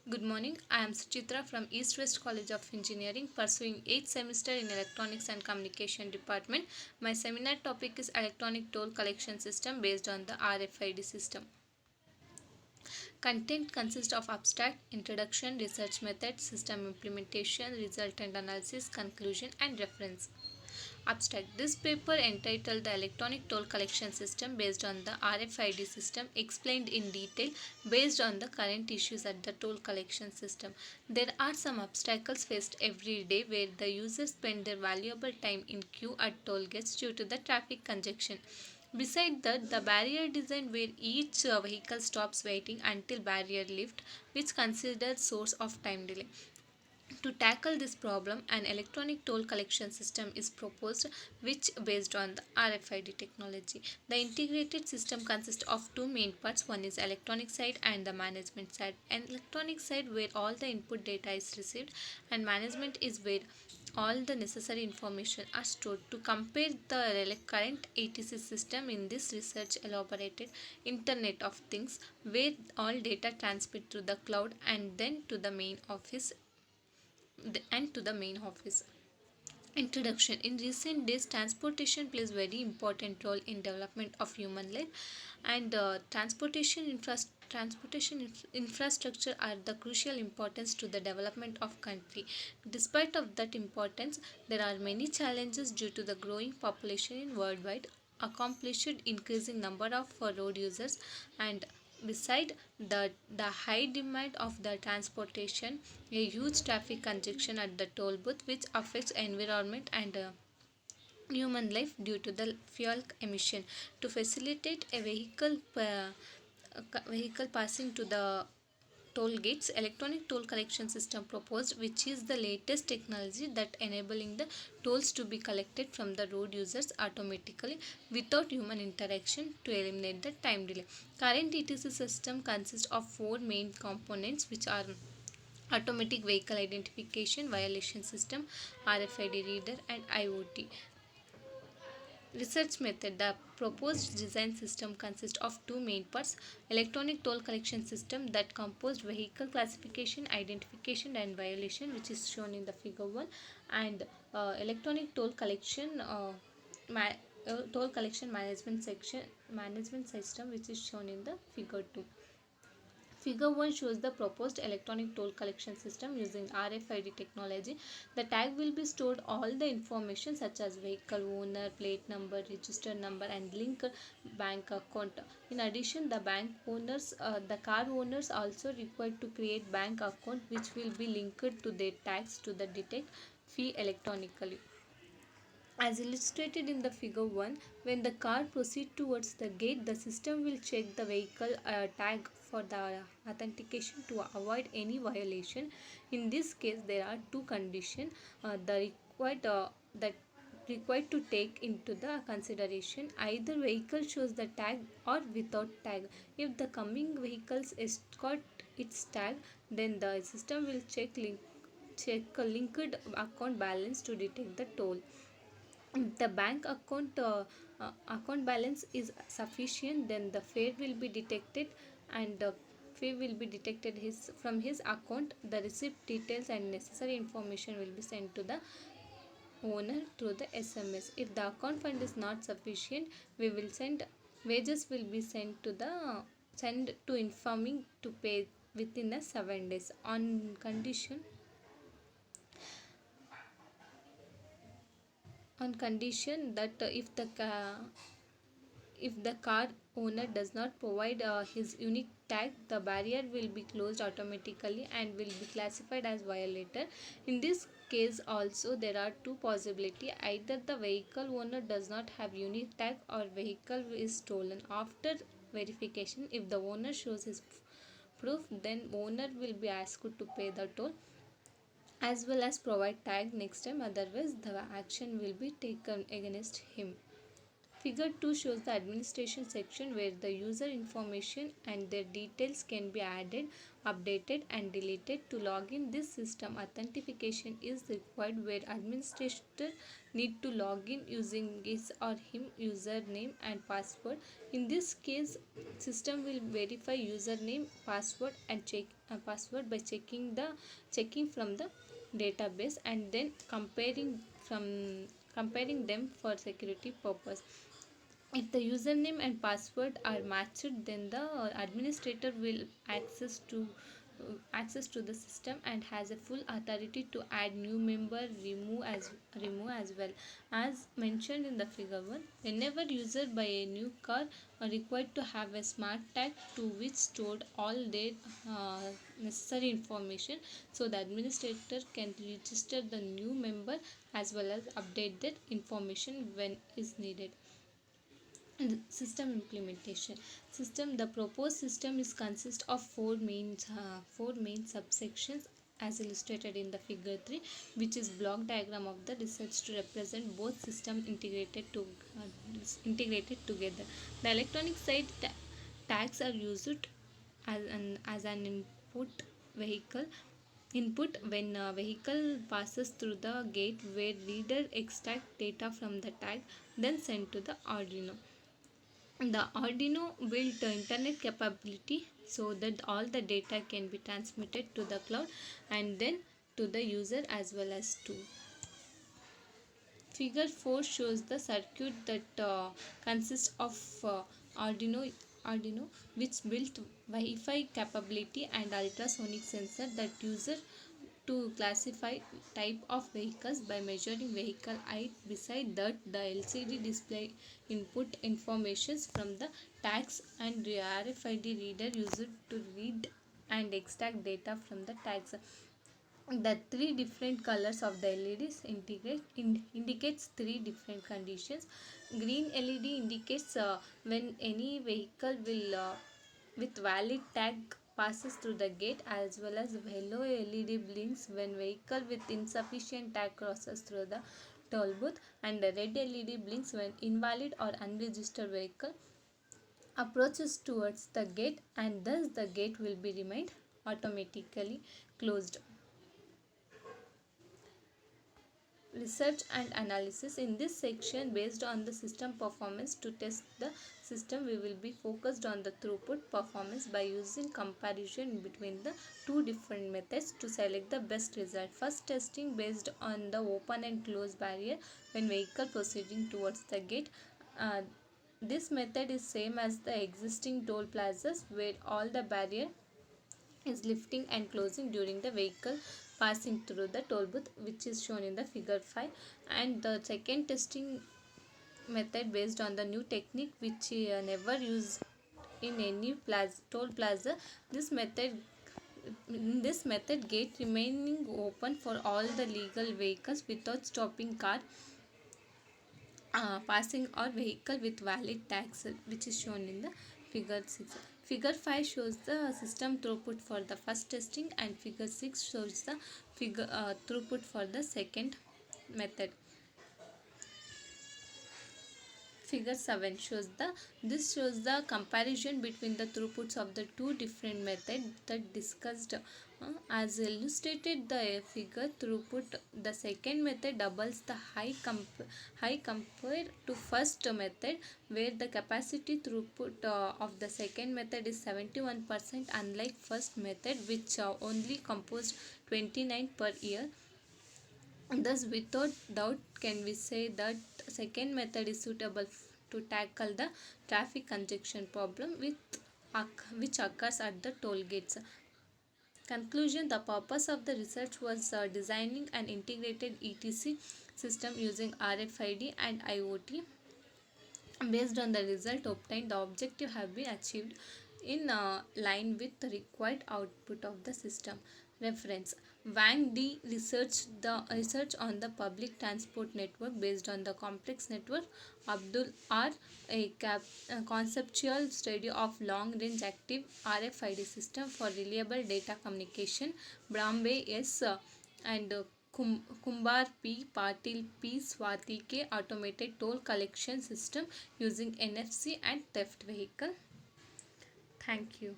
Good morning. I am Suchitra from East West College of Engineering, pursuing 8th semester in Electronics and Communication Department. My seminar topic is Electronic Toll Collection System based on the RFID system. Content consists of abstract, introduction, research method, system implementation, resultant analysis, conclusion, and reference. Abstract. This paper entitled The Electronic Toll Collection System based on the RFID system explained in detail based on the current issues at the toll collection system. There are some obstacles faced every day where the users spend their valuable time in queue at toll gates due to the traffic congestion. Beside that, the barrier design where each vehicle stops waiting until barrier lift, which considered source of time delay. To tackle this problem, an electronic toll collection system is proposed which based on the RFID technology. The integrated system consists of two main parts. One is electronic side and the management side. An electronic side where all the input data is received, and management is where all the necessary information are stored. To compare the current ATC system in this research elaborated Internet of Things where all data transmit to the cloud and then to the main office and to the main office. Introduction. In recent days, transportation plays very important role in development of human life, and infrastructure are the crucial importance to the development of country. Despite of that importance, there are many challenges due to the growing population in worldwide, accomplished increasing number of road users, and beside the high demand of the transportation, a huge traffic congestion at the toll booth which affects environment and human life due to the fuel emission. To facilitate a vehicle passing to the toll gates, electronic toll collection system proposed, which is the latest technology that enabling the tolls to be collected from the road users automatically without human interaction to eliminate the time delay. Current ETC system consists of four main components, which are automatic vehicle identification, violation system, RFID reader, and IoT. Research method. The proposed design system consists of two main parts: electronic toll collection system that composed vehicle classification, identification, and violation, which is shown in the figure 1, and electronic toll collection management system, which is shown in the figure 2. Figure 1 shows the proposed electronic toll collection system using RFID technology. The tag will be stored all the information such as vehicle owner, plate number, register number, and linked bank account. In addition, the car owners also required to create bank account which will be linked to their tags to the detect fee electronically. As illustrated in the figure 1, when the car proceeds towards the gate, the system will check the vehicle tag for the authentication to avoid any violation. In this case, there are two conditions that required to take into the consideration. Either vehicle shows the tag or without tag. If the coming vehicles escort its tag, then the system will check a linked account balance to detect the toll. The bank account balance is sufficient, then the fare will be detected, and the fee will be detected from his account. The receipt details and necessary information will be sent to the owner through the SMS. If the account fund is not sufficient, we will send wages will be sent to informing to pay within the 7 days on condition that if the car owner does not provide his unique tag, the barrier will be closed automatically and will be classified as violator. In this case also there are two possibilities: either the vehicle owner does not have unique tag or vehicle is stolen. After verification, if the owner shows his proof, then owner will be asked to pay the toll as well as provide tag next time, otherwise the action will be taken against him. Figure 2 shows the administration section where the user information and their details can be added, updated and deleted. To log in this system, authentication is required where administrator need to log in using his or him username and password. In this case, system will verify username, password and check password by checking from the database and then comparing them for security purpose. If the username and password are matched, then the administrator will access to the system and has a full authority to add new member, remove as well. As mentioned in the figure 1, whenever user buy a new car are required to have a smart tag to which stored all their uh, necessary information, so the administrator can register the new member as well as update that information when is needed. And system implementation. The proposed system is consist of four main subsections as illustrated in the figure 3, which is block diagram of the research to represent both systems integrated together. The electronic side tags are used as an input when a vehicle passes through the gate, where reader extract data from the tag, then sent to the Arduino. The Arduino built internet capability so that all the data can be transmitted to the cloud and then to the user as well as to. Figure 4 shows the circuit that consists of Arduino, which built Wi-Fi capability and ultrasonic sensor that user to classify type of vehicles by measuring vehicle height. Beside that, the LCD display input informations from the tags and the RFID reader used to read and extract data from the tags. The three different colors of the LEDs indicates three different conditions. Green LED indicates when any vehicle will with valid tag passes through the gate, as well as yellow LED blinks when vehicle with insufficient tag crosses through the toll booth, and the red LED blinks when invalid or unregistered vehicle approaches towards the gate, and thus the gate will be remained automatically closed. Research and analysis. In this section, based on the system performance, to test the system, we will be focused on the throughput performance by using comparison between the two different methods to select the best result. First, testing based on the open and close barrier when vehicle proceeding towards the gate. uh, this method is same as the existing toll plazas where all the barrier is lifting and closing during the vehicle passing through the toll booth, which is shown in the figure 5. And the second testing method based on the new technique which never used in any toll plaza. This method gate remaining open for all the legal vehicles without stopping car passing or vehicle with valid tags, which is shown in the figure 6. Figure 5 shows the system throughput for the first testing, and figure 6 shows the throughput for the second method. Figure 7 shows the comparison between the throughputs of the two different methods that discussed. As illustrated the figure throughput, the second method doubles the high compared to first method, where the capacity throughput of the second method is 71%, unlike first method which only composed 29 per year. Thus, without doubt, can we say that second method is suitable to tackle the traffic congestion problem which occurs at the toll gates. Conclusion. The purpose of the research was designing an integrated ETC system using RFID and IoT. Based on the result obtained, the objective have been achieved in line with the required output of the system. Reference. Wang Di research on the public transport network based on the complex network. Abdul R. A conceptual study of long-range active RFID system for reliable data communication. Brahmbay S. And Kumbar P, Patil P, Swati K automated toll collection system using NFC and theft vehicle. Thank you.